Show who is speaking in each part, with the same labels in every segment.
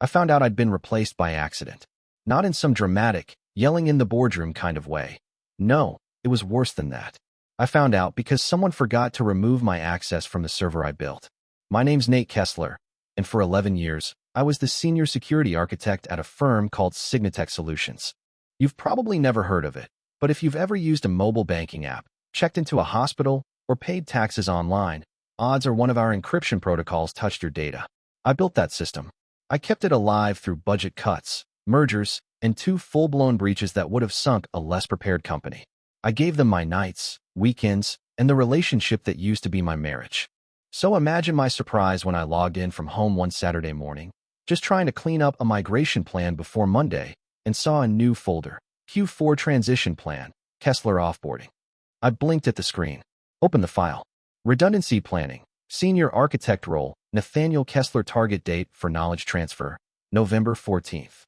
Speaker 1: I found out I'd been replaced by accident. Not in some dramatic, yelling in the boardroom kind of way. No, it was worse than that. I found out because someone forgot to remove my access from the server I built. My name's Nate Kessler, and for 11 years, I was the senior security architect at a firm called Signatech Solutions. You've probably never heard of it, but if you've ever used a mobile banking app, checked into a hospital, or paid taxes online, odds are one of our encryption protocols touched your data. I built that system. I kept it alive through budget cuts, mergers, and 2 full-blown breaches that would have sunk a less prepared company. I gave them my nights, weekends, and the relationship that used to be my marriage. So imagine my surprise when I logged in from home one Saturday morning, just trying to clean up a migration plan before Monday, and saw a new folder, Q4 Transition Plan, Kessler Offboarding. I blinked at the screen. Opened the file. Redundancy Planning, Senior Architect Role, Nathaniel Kessler. Target date for knowledge transfer, November 14th.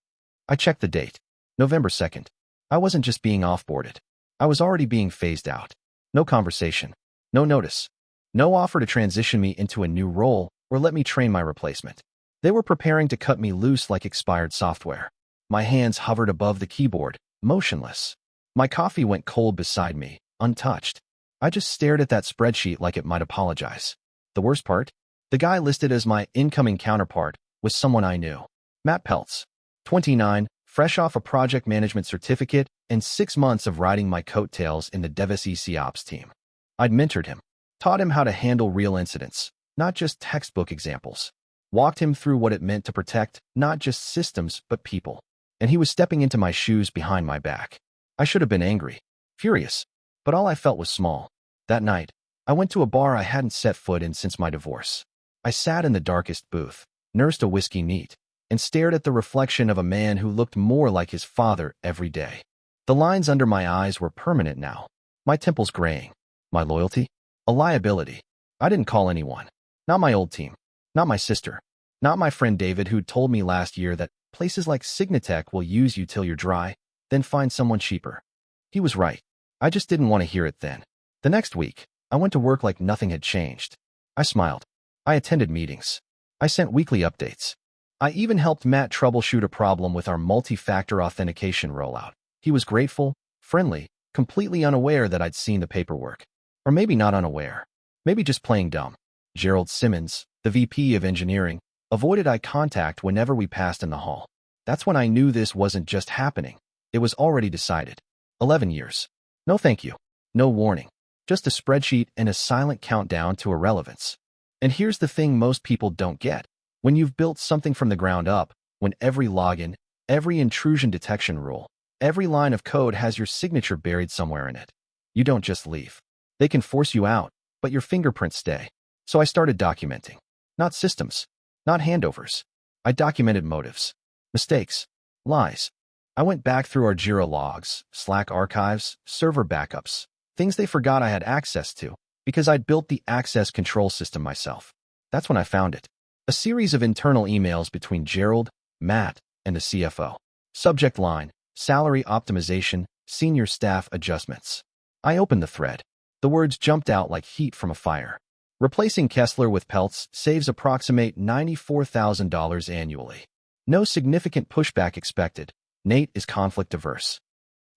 Speaker 1: I checked the date. November 2nd. I wasn't just being offboarded. I was already being phased out. No conversation. No notice. No offer to transition me into a new role or let me train my replacement. They were preparing to cut me loose like expired software. My hands hovered above the keyboard, motionless. My coffee went cold beside me, untouched. I just stared at that spreadsheet like it might apologize. The worst part? The guy listed as my incoming counterpart was someone I knew. Matt Peltz, 29, fresh off a project management certificate and 6 months of riding my coattails in the DevSec Ops team. I'd mentored him, taught him how to handle real incidents, not just textbook examples. Walked him through what it meant to protect not just systems but people. And he was stepping into my shoes behind my back. I should have been angry, furious, but all I felt was small. That night, I went to a bar I hadn't set foot in since my divorce. I sat in the darkest booth, nursed a whiskey neat, and stared at the reflection of a man who looked more like his father every day. The lines under my eyes were permanent now, my temples graying. My loyalty? A liability. I didn't call anyone. Not my old team. Not my sister. Not my friend David, who'd told me last year that places like Signatech will use you till you're dry, then find someone cheaper. He was right. I just didn't want to hear it then. The next week, I went to work like nothing had changed. I smiled. I attended meetings. I sent weekly updates. I even helped Matt troubleshoot a problem with our multi-factor authentication rollout. He was grateful, friendly, completely unaware that I'd seen the paperwork. Or maybe not unaware. Maybe just playing dumb. Gerald Simmons, the VP of engineering, avoided eye contact whenever we passed in the hall. That's when I knew this wasn't just happening. It was already decided. 11 years. No thank you. No warning. Just a spreadsheet and a silent countdown to irrelevance. And here's the thing most people don't get. When you've built something from the ground up, when every login, every intrusion detection rule, every line of code has your signature buried somewhere in it, you don't just leave. They can force you out, but your fingerprints stay. So I started documenting. Not systems. Not handovers. I documented motives. Mistakes. Lies. I went back through our Jira logs, Slack archives, server backups, things they forgot I had access to, because I'd built the access control system myself. That's when I found it. A series of internal emails between Gerald, Matt, and the CFO. Subject line, salary optimization, senior staff adjustments. I opened the thread. The words jumped out like heat from a fire. Replacing Kessler with Peltz saves approximate $94,000 annually. No significant pushback expected. Nate is conflict averse.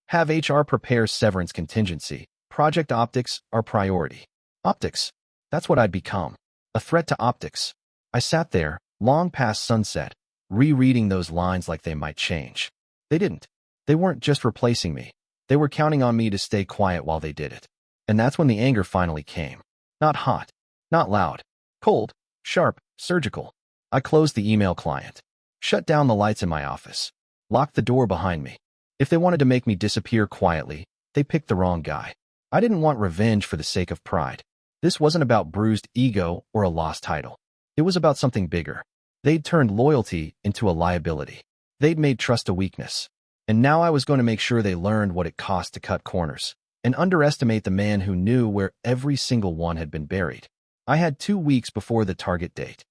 Speaker 1: Have HR prepare severance contingency. Project optics are priority. Optics. That's what I'd become. A threat to optics. I sat there, long past sunset, rereading those lines like they might change. They didn't. They weren't just replacing me. They were counting on me to stay quiet while they did it. And that's when the anger finally came. Not hot. Not loud. Cold. Sharp. Surgical. I closed the email client. Shut down the lights in my office. Locked the door behind me. If they wanted to make me disappear quietly, they picked the wrong guy. I didn't want revenge for the sake of pride. This wasn't about bruised ego or a lost title. It was about something bigger. They'd turned loyalty into a liability. They'd made trust a weakness. And now I was going to make sure they learned what it cost to cut corners and underestimate the man who knew where every single one had been buried. I had 2 weeks before the target date.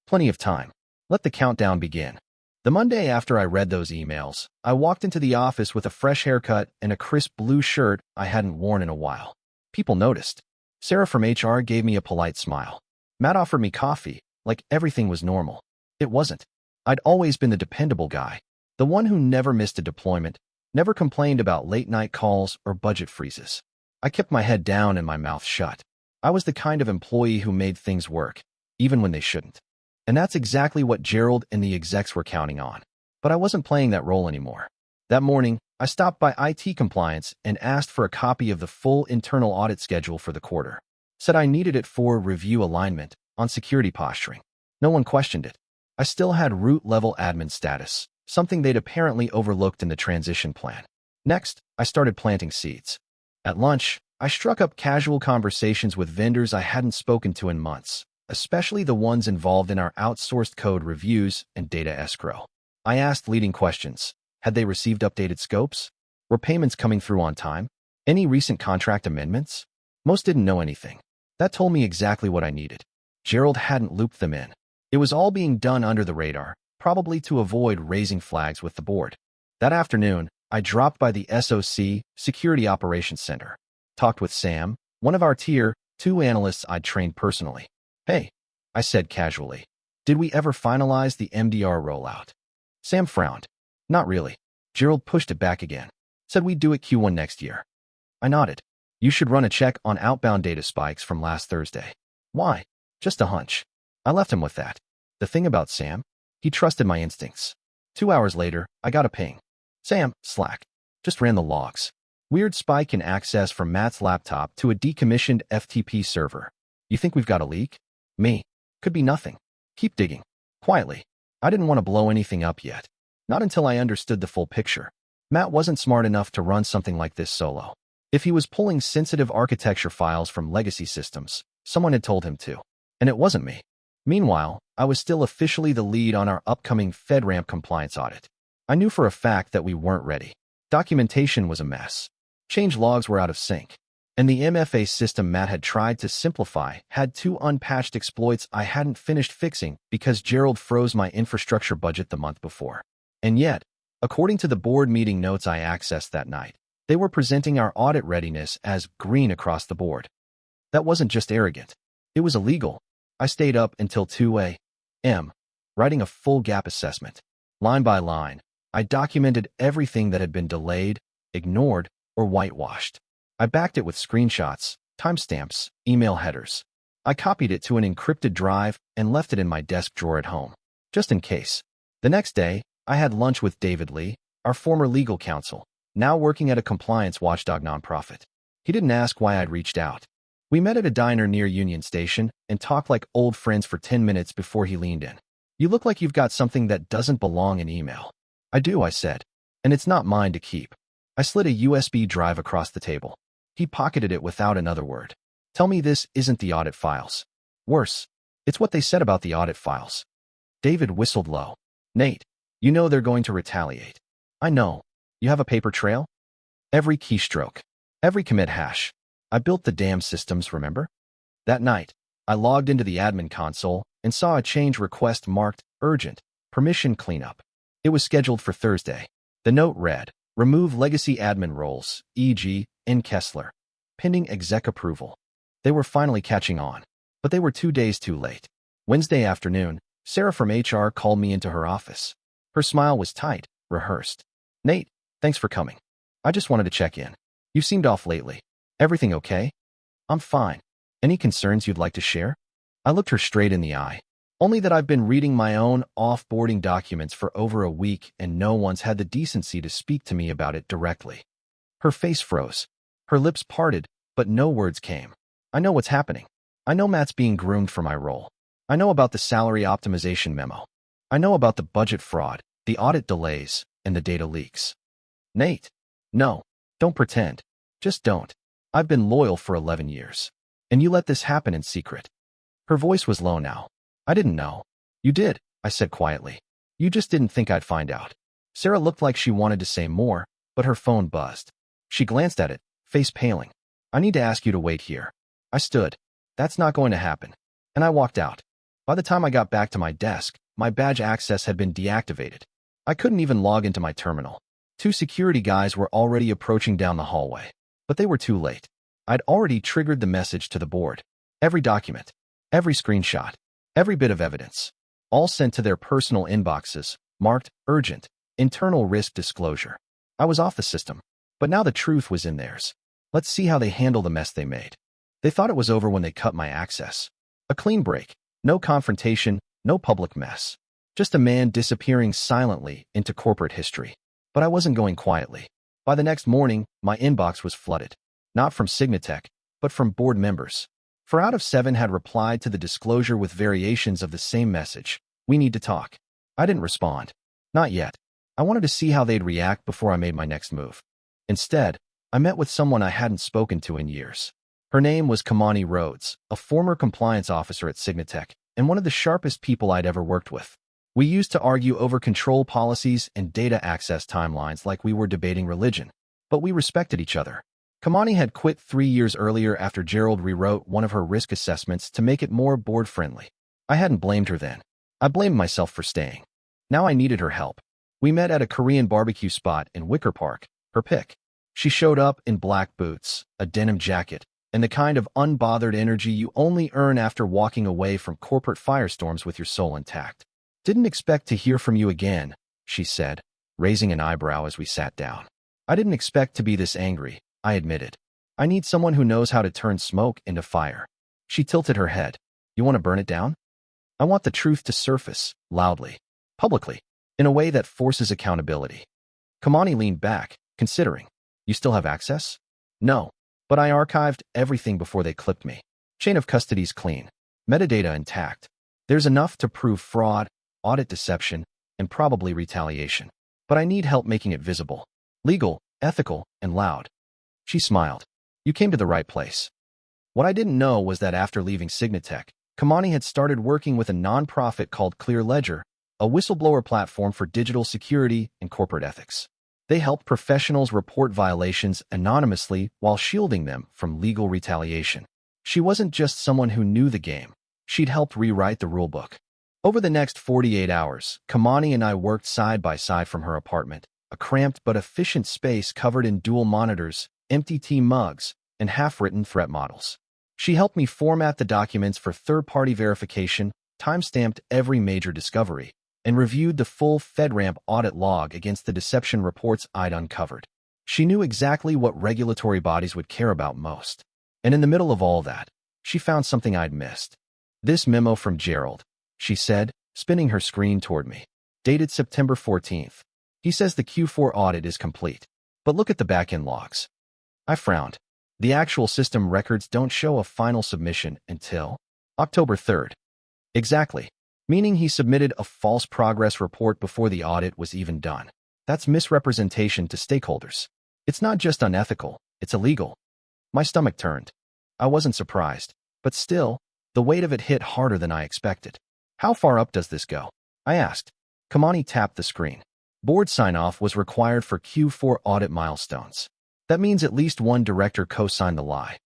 Speaker 1: Plenty of time. Let the countdown begin. The Monday after I read those emails, I walked into the office with a fresh haircut and a crisp blue shirt I hadn't worn in a while. People noticed. Sarah from HR gave me a polite smile. Matt offered me coffee, like everything was normal. It wasn't. I'd always been the dependable guy, the one who never missed a deployment, never complained about late-night calls or budget freezes. I kept my head down and my mouth shut. I was the kind of employee who made things work, even when they shouldn't. And that's exactly what Gerald and the execs were counting on. But I wasn't playing that role anymore. That morning, I stopped by IT compliance and asked for a copy of the full internal audit schedule for the quarter. Said I needed it for review alignment on security posturing. No one questioned it. I still had root-level admin status, something they'd apparently overlooked in the transition plan. Next, I started planting seeds. At lunch, I struck up casual conversations with vendors I hadn't spoken to in months, especially the ones involved in our outsourced code reviews and data escrow. I asked leading questions. Had they received updated scopes? Were payments coming through on time? Any recent contract amendments? Most didn't know anything. That told me exactly what I needed. Gerald hadn't looped them in. It was all being done under the radar, probably to avoid raising flags with the board. That afternoon, I dropped by the SOC Security Operations Center. Talked with Sam, one of our Tier 2 analysts I'd trained personally. Hey, I said casually. Did we ever finalize the MDR rollout? Sam frowned. Not really. Gerald pushed it back again. Said we'd do it Q1 next year. I nodded. You should run a check on outbound data spikes from last Thursday. Why? Just a hunch. I left him with that. The thing about Sam? He trusted my instincts. 2 hours later, I got a ping. Sam, Slack. Just ran the logs. Weird spike in access from Matt's laptop to a decommissioned FTP server. You think we've got a leak? Me. Could be nothing. Keep digging. Quietly. I didn't want to blow anything up yet. Not until I understood the full picture. Matt wasn't smart enough to run something like this solo. If he was pulling sensitive architecture files from legacy systems, someone had told him to. And it wasn't me. Meanwhile, I was still officially the lead on our upcoming FedRAMP compliance audit. I knew for a fact that we weren't ready. Documentation was a mess. Change logs were out of sync. And the MFA system Matt had tried to simplify had 2 unpatched exploits I hadn't finished fixing because Gerald froze my infrastructure budget the month before. And yet, according to the board meeting notes I accessed that night, they were presenting our audit readiness as green across the board. That wasn't just arrogant. It was illegal. I stayed up until 2 a.m., writing a full gap assessment. Line by line, I documented everything that had been delayed, ignored, or whitewashed. I backed it with screenshots, timestamps, email headers. I copied it to an encrypted drive and left it in my desk drawer at home, just in case. The next day, I had lunch with David Lee, our former legal counsel, now working at a compliance watchdog nonprofit. He didn't ask why I'd reached out. We met at a diner near Union Station and talked like old friends for 10 minutes before he leaned in. You look like you've got something that doesn't belong in email. I do, I said. And it's not mine to keep. I slid a USB drive across the table. He pocketed it without another word. Tell me this isn't the audit files. Worse, it's what they said about the audit files. David whistled low. Nate, you know they're going to retaliate. I know. You have a paper trail? Every keystroke. Every commit hash. I built the damn systems, remember? That night, I logged into the admin console and saw a change request marked urgent, permission cleanup. It was scheduled for Thursday. The note read, remove legacy admin roles, e.g., N. Kessler, pending exec approval. They were finally catching on, but they were 2 days too late. Wednesday afternoon, Sarah from HR called me into her office. Her smile was tight, rehearsed. Nate, thanks for coming. I just wanted to check in. You seemed off lately. Everything okay? I'm fine. Any concerns you'd like to share? I looked her straight in the eye. Only that I've been reading my own offboarding documents for over a week and no one's had the decency to speak to me about it directly. Her face froze. Her lips parted, but no words came. I know what's happening. I know Matt's being groomed for my role. I know about the salary optimization memo. I know about the budget fraud, the audit delays, and the data leaks. Nate, no, don't pretend. Just don't. I've been loyal for 11 years. And you let this happen in secret. Her voice was low now. I didn't know. You did, I said quietly. You just didn't think I'd find out. Sarah looked like she wanted to say more, but her phone buzzed. She glanced at it, face paling. I need to ask you to wait here. I stood. That's not going to happen. And I walked out. By the time I got back to my desk, my badge access had been deactivated. I couldn't even log into my terminal. 2 security guys were already approaching down the hallway. But they were too late. I'd already triggered the message to the board. Every document, every screenshot, every bit of evidence. all sent to their personal inboxes, marked urgent, internal risk disclosure. I was off the system, but now the truth was in theirs. Let's see how they handle the mess they made. They thought it was over when they cut my access. A clean break, no confrontation, no public mess. Just a man disappearing silently into corporate history. But I wasn't going quietly. By the next morning, my inbox was flooded. Not from Signatech, but from board members. 4 out of 7 had replied to the disclosure with variations of the same message. We need to talk. I didn't respond. Not yet. I wanted to see how they'd react before I made my next move. Instead, I met with someone I hadn't spoken to in years. Her name was Kamani Rhodes, a former compliance officer at Signatech, and one of the sharpest people I'd ever worked with. We used to argue over control policies and data access timelines like we were debating religion, but we respected each other. Kamani had quit 3 years earlier after Gerald rewrote one of her risk assessments to make it more board-friendly. I hadn't blamed her then. I blamed myself for staying. Now I needed her help. We met at a Korean barbecue spot in Wicker Park, her pick. She showed up in black boots, a denim jacket, and the kind of unbothered energy you only earn after walking away from corporate firestorms with your soul intact. Didn't expect to hear from you again, she said, raising an eyebrow as we sat down. I didn't expect to be this angry, I admitted. I need someone who knows how to turn smoke into fire. She tilted her head. You want to burn it down? I want the truth to surface, loudly, publicly, in a way that forces accountability. Kamani leaned back, considering. You still have access? No, but I archived everything before they clipped me. Chain of custody's clean. Metadata intact. There's enough to prove fraud, audit deception, and probably retaliation. But I need help making it visible. Legal, ethical, and loud. She smiled. You came to the right place. What I didn't know was that after leaving Signatech, Kamani had started working with a nonprofit called Clear Ledger, a whistleblower platform for digital security and corporate ethics. They helped professionals report violations anonymously while shielding them from legal retaliation. She wasn't just someone who knew the game. She'd helped rewrite the rulebook. Over the next 48 hours, Kamani and I worked side by side from her apartment, a cramped but efficient space covered in dual monitors, empty tea mugs, and half-written threat models. She helped me format the documents for third-party verification, time-stamped every major discovery, and reviewed the full FedRAMP audit log against the deception reports I'd uncovered. She knew exactly what regulatory bodies would care about most. And in the middle of all that, she found something I'd missed. This memo from Gerald, she said, spinning her screen toward me. Dated September 14th. He says the Q4 audit is complete. But look at the back-end logs. I frowned. The actual system records don't show a final submission until October 3rd. Exactly. Meaning he submitted a false progress report before the audit was even done. That's misrepresentation to stakeholders. It's not just unethical, it's illegal. My stomach turned. I wasn't surprised, but still, the weight of it hit harder than I expected. How far up does this go? I asked. Kamani tapped the screen. Board sign-off was required for Q4 audit milestones. That means at least one director co-signed the lie.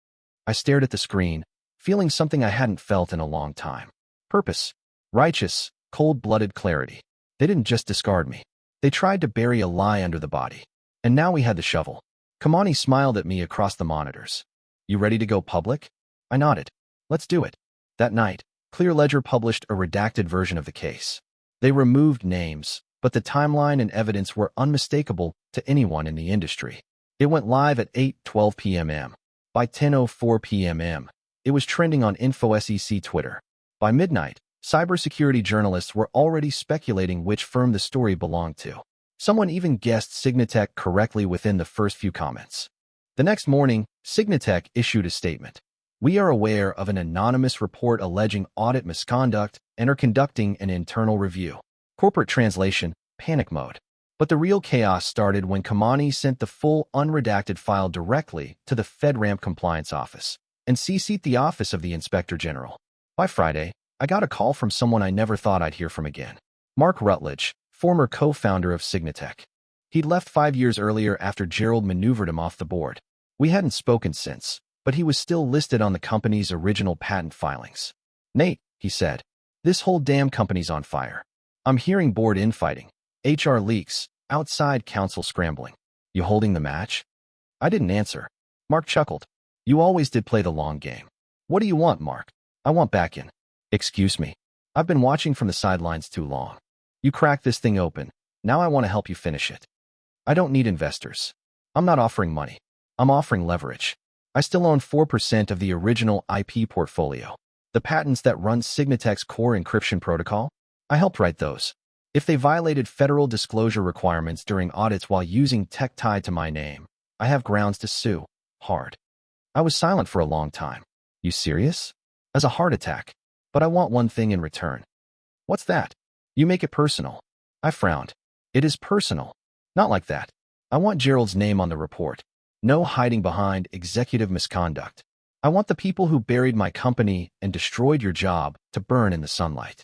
Speaker 1: I stared at the screen, feeling something I hadn't felt in a long time. Purpose. Righteous, cold-blooded clarity. They didn't just discard me. They tried to bury a lie under the body. And now we had the shovel. Kamani smiled at me across the monitors. You ready to go public? I nodded. Let's do it. That night, Clear Ledger published a redacted version of the case. They removed names, but the timeline and evidence were unmistakable to anyone in the industry. It went live at 8:12 p.m. By 10:04 p.m., it was trending on InfoSEC Twitter. By midnight, cybersecurity journalists were already speculating which firm the story belonged to. Someone even guessed Signatech correctly within the first few comments. The next morning, Signatech issued a statement. We are aware of an anonymous report alleging audit misconduct and are conducting an internal review. Corporate translation, panic mode. But the real chaos started when Kamani sent the full unredacted file directly to the FedRAMP compliance office and CC'd the Office of the Inspector General. By Friday, I got a call from someone I never thought I'd hear from again. Mark Rutledge, former co-founder of Signatech. He'd left 5 years earlier after Gerald maneuvered him off the board. We hadn't spoken since, but he was still listed on the company's original patent filings. Nate, he said, this whole damn company's on fire. I'm hearing board infighting, HR leaks, outside counsel scrambling. You holding the match? I didn't answer. Mark chuckled. You always did play the long game. What do you want, Mark? I want back in. Excuse me. I've been watching from the sidelines too long. You cracked this thing open. Now I want to help you finish it. I don't need investors. I'm not offering money. I'm offering leverage. I still own 4% of the original IP portfolio. The patents that run Signatec's core encryption protocol, I helped write those. If they violated federal disclosure requirements during audits while using tech tied to my name, I have grounds to sue. Hard. I was silent for a long time. You serious? As a heart attack. But I want one thing in return. What's that? You make it personal. I frowned. It is personal. Not like that. I want Gerald's name on the report. No hiding behind executive misconduct. I want the people who buried my company and destroyed your job to burn in the sunlight.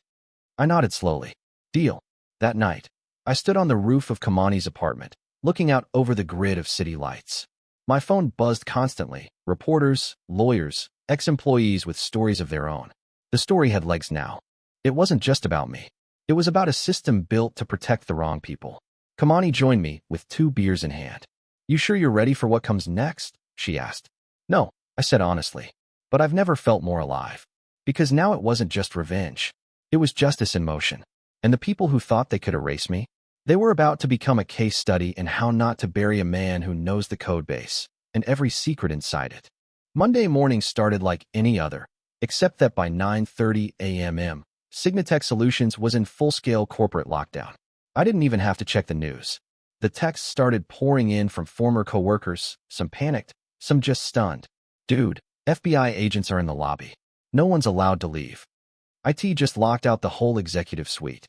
Speaker 1: I nodded slowly. Deal. That night, I stood on the roof of Kamani's apartment, looking out over the grid of city lights. My phone buzzed constantly. Reporters, lawyers, ex-employees with stories of their own. The story had legs now. It wasn't just about me. It was about a system built to protect the wrong people. Kamani joined me with 2 beers in hand. You sure you're ready for what comes next? She asked. No, I said honestly. But I've never felt more alive. Because now it wasn't just revenge. It was justice in motion. And the people who thought they could erase me, they were about to become a case study in how not to bury a man who knows the code base and every secret inside it. Monday morning started like any other, except that by 9:30 a.m., Signatec Solutions was in full-scale corporate lockdown. I didn't even have to check the news. The texts started pouring in from former coworkers, some panicked, some just stunned. Dude, FBI agents are in the lobby. No one's allowed to leave. IT just locked out the whole executive suite.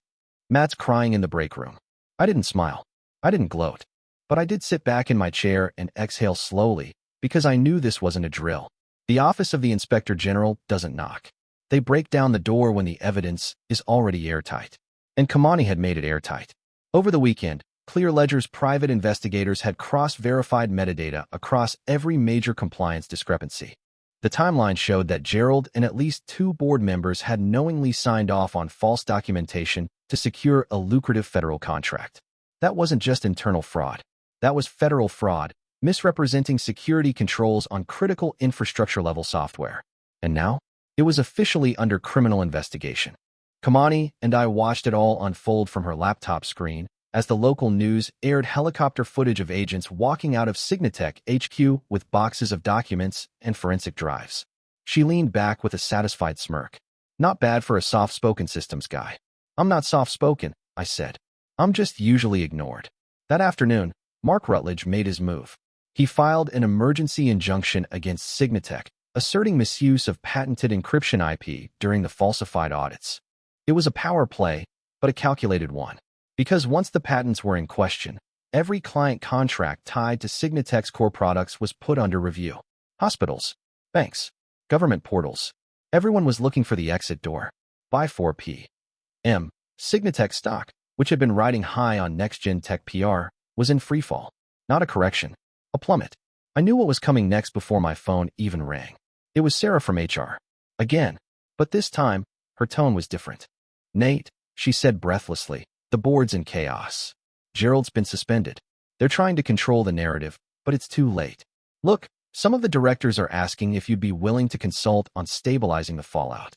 Speaker 1: Matt's crying in the break room. I didn't smile. I didn't gloat. But I did sit back in my chair and exhale slowly, because I knew this wasn't a drill. The office of the Inspector General doesn't knock. They break down the door when the evidence is already airtight. And Kamani had made it airtight. Over the weekend, Clearledger's private investigators had cross-verified metadata across every major compliance discrepancy. The timeline showed that Gerald and at least 2 board members had knowingly signed off on false documentation to secure a lucrative federal contract. That wasn't just internal fraud. That was federal fraud, misrepresenting security controls on critical infrastructure-level software. And now, it was officially under criminal investigation. Kamani and I watched it all unfold from her laptop screen as the local news aired helicopter footage of agents walking out of Signatec HQ with boxes of documents and forensic drives. She leaned back with a satisfied smirk. Not bad for a soft-spoken systems guy. I'm not soft-spoken, I said. I'm just usually ignored. That afternoon, Mark Rutledge made his move. He filed an emergency injunction against Signatec, asserting misuse of patented encryption IP during the falsified audits. It was a power play, but a calculated one. Because once the patents were in question, every client contract tied to Signatec's core products was put under review. Hospitals, banks, government portals. Everyone was looking for the exit door. By 4 p.m., Signatec stock, which had been riding high on next-gen tech PR, was in freefall. Not a correction, a plummet. I knew what was coming next before my phone even rang. It was Sarah from HR. Again. But this time, her tone was different. Nate, she said breathlessly, the board's in chaos. Gerald's been suspended. They're trying to control the narrative, but it's too late. Look, some of the directors are asking if you'd be willing to consult on stabilizing the fallout.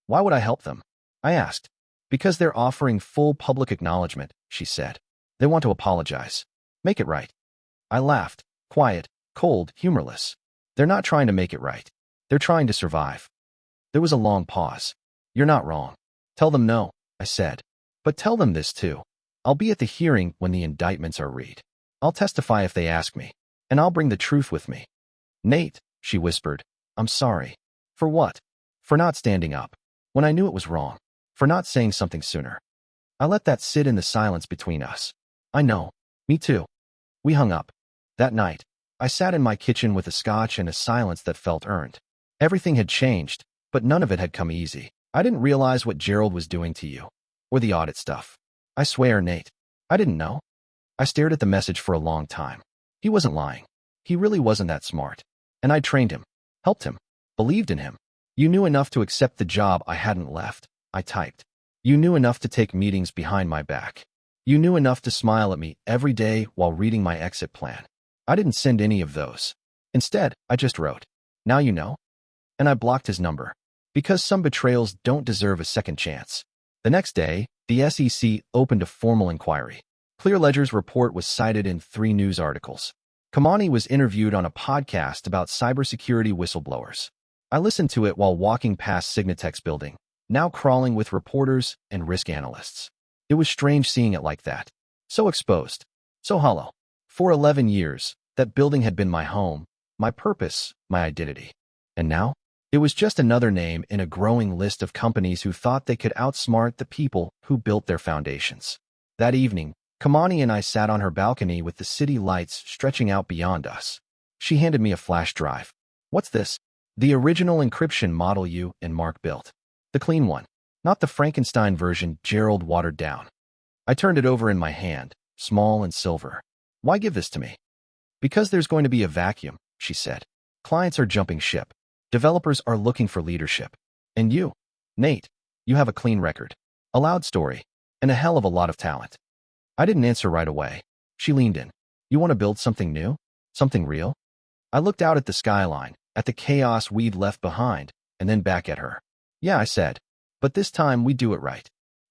Speaker 1: Why would I help them? I asked. Because they're offering full public acknowledgement, she said. They want to apologize. Make it right. I laughed. Quiet, cold, humorless. They're not trying to make it right. They're trying to survive. There was a long pause. You're not wrong. Tell them no, I said. But tell them this too. I'll be at the hearing when the indictments are read. I'll testify if they ask me. And I'll bring the truth with me. Nate, she whispered. I'm sorry. For what? For not standing up. When I knew it was wrong. For not saying something sooner. I let that sit in the silence between us. I know. Me too. We hung up. That night, I sat in my kitchen with a scotch and a silence that felt earned. Everything had changed, but none of it had come easy. I didn't realize what Gerald was doing to you. Or the audit stuff. I swear, Nate. I didn't know. I stared at the message for a long time. He wasn't lying. He really wasn't that smart. And I trained him. Helped him. Believed in him. You knew enough to accept the job I hadn't left. I typed. You knew enough to take meetings behind my back. You knew enough to smile at me every day while reading my exit plan. I didn't send any of those. Instead, I just wrote, now you know. And I blocked his number. Because some betrayals don't deserve a second chance. The next day, the SEC opened a formal inquiry. Clearledger's report was cited in 3 news articles. Kamani was interviewed on a podcast about cybersecurity whistleblowers. I listened to it while walking past Signatech's building, now crawling with reporters and risk analysts. It was strange seeing it like that. So exposed. So hollow. For 11 years, that building had been my home, my purpose, my identity. And now? It was just another name in a growing list of companies who thought they could outsmart the people who built their foundations. That evening, Kamani and I sat on her balcony with the city lights stretching out beyond us. She handed me a flash drive. What's this? The original encryption model you and Mark built. The clean one. Not the Frankenstein version Gerald watered down. I turned it over in my hand, small and silver. Why give this to me? Because there's going to be a vacuum, she said. Clients are jumping ship. Developers are looking for leadership. And you, Nate, you have a clean record, a loud story, and a hell of a lot of talent. I didn't answer right away. She leaned in. You want to build something new? Something real? I looked out at the skyline, at the chaos we'd left behind, and then back at her. Yeah, I said. But this time we do it right.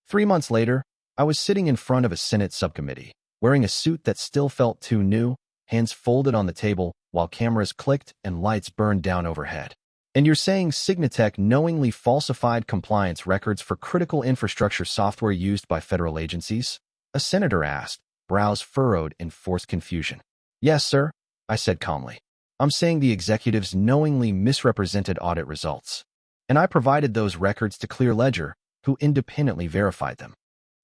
Speaker 1: 3 months later, I was sitting in front of a Senate subcommittee, wearing a suit that still felt too new, hands folded on the table while cameras clicked and lights burned down overhead. And you're saying Signatech knowingly falsified compliance records for critical infrastructure software used by federal agencies? A senator asked, brows furrowed in forced confusion. Yes, sir, I said calmly. I'm saying the executives knowingly misrepresented audit results. And I provided those records to Clearledger, who independently verified them.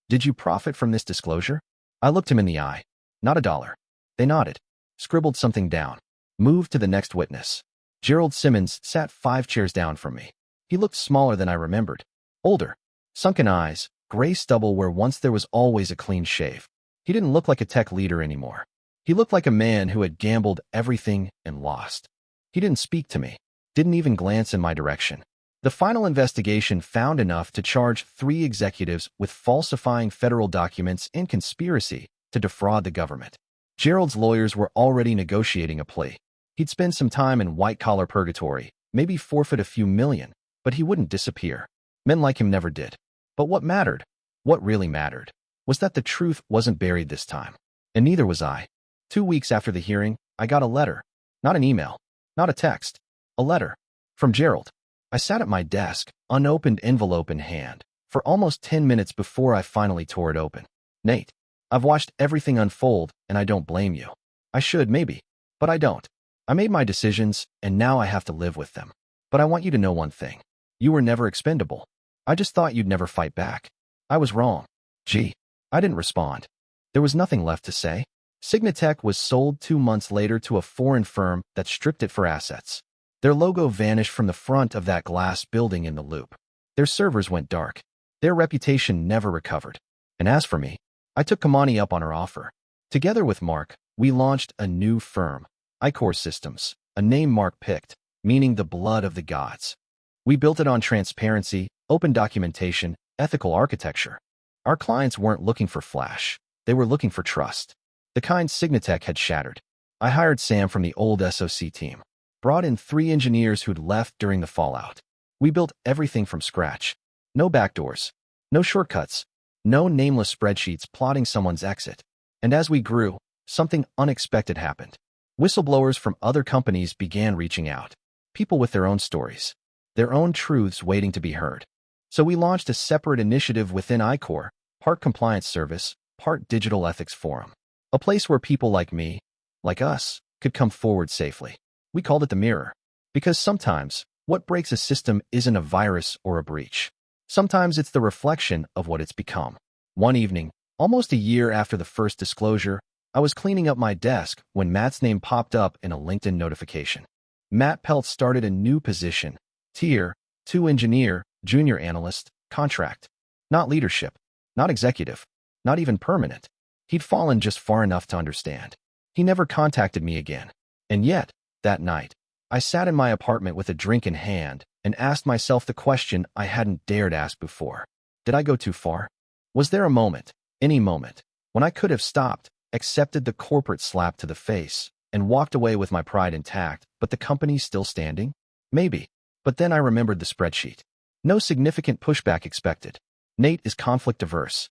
Speaker 1: Did you profit from this disclosure? I looked him in the eye. Not a dollar. They nodded, scribbled something down, moved to the next witness. Gerald Simmons sat 5 chairs down from me. He looked smaller than I remembered. Older, sunken eyes, gray stubble where once there was always a clean shave. He didn't look like a tech leader anymore. He looked like a man who had gambled everything and lost. He didn't speak to me, didn't even glance in my direction. The final investigation found enough to charge 3 executives with falsifying federal documents and conspiracy to defraud the government. Gerald's lawyers were already negotiating a plea. He'd spend some time in white-collar purgatory, maybe forfeit a few million, but he wouldn't disappear. Men like him never did. But what mattered, what really mattered, was that the truth wasn't buried this time. And neither was I. 2 weeks after the hearing, I got a letter. Not an email, not a text. A letter. From Gerald. I sat at my desk, unopened envelope in hand, for almost 10 minutes before I finally tore it open. Nate, I've watched everything unfold, and I don't blame you. I should, maybe, but I don't. I made my decisions, and now I have to live with them. But I want you to know one thing. You were never expendable. I just thought you'd never fight back. I was wrong. Gee, I didn't respond. There was nothing left to say. Signatech was sold 2 months later to a foreign firm that stripped it for assets. Their logo vanished from the front of that glass building in the Loop. Their servers went dark. Their reputation never recovered. And as for me, I took Kamani up on her offer. Together with Mark, we launched a new firm, iCore Systems, a name Mark picked, meaning the blood of the gods. We built it on transparency, open documentation, ethical architecture. Our clients weren't looking for flash. They were looking for trust. The kind Signatech had shattered. I hired Sam from the old SOC team. Brought in 3 engineers who'd left during the fallout. We built everything from scratch. No backdoors. No shortcuts. No nameless spreadsheets plotting someone's exit. And as we grew, something unexpected happened. Whistleblowers from other companies began reaching out. People with their own stories. Their own truths waiting to be heard. So we launched a separate initiative within iCore, part compliance service, part digital ethics forum. A place where people like me, like us, could come forward safely. We called it the mirror. Because sometimes, what breaks a system isn't a virus or a breach. Sometimes it's the reflection of what it's become. One evening, almost a year after the first disclosure, I was cleaning up my desk when Matt's name popped up in a LinkedIn notification. Matt Pelt started a new position, Tier 2 engineer, junior analyst, contract. Not leadership, not executive, not even permanent. He'd fallen just far enough to understand. He never contacted me again. And yet, that night, I sat in my apartment with a drink in hand and asked myself the question I hadn't dared ask before. Did I go too far? Was there a moment, any moment, when I could have stopped, accepted the corporate slap to the face, and walked away with my pride intact, but the company still standing? Maybe. But then I remembered the spreadsheet. No significant pushback expected. Nate is conflict averse.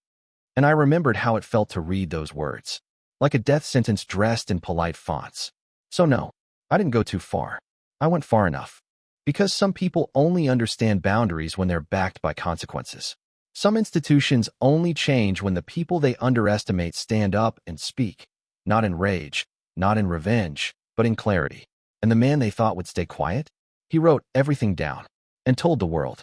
Speaker 1: And I remembered how it felt to read those words, like a death sentence dressed in polite fonts. So no, I didn't go too far. I went far enough. Because some people only understand boundaries when they're backed by consequences. Some institutions only change when the people they underestimate stand up and speak, not in rage, not in revenge, but in clarity. And the man they thought would stay quiet? He wrote everything down and told the world,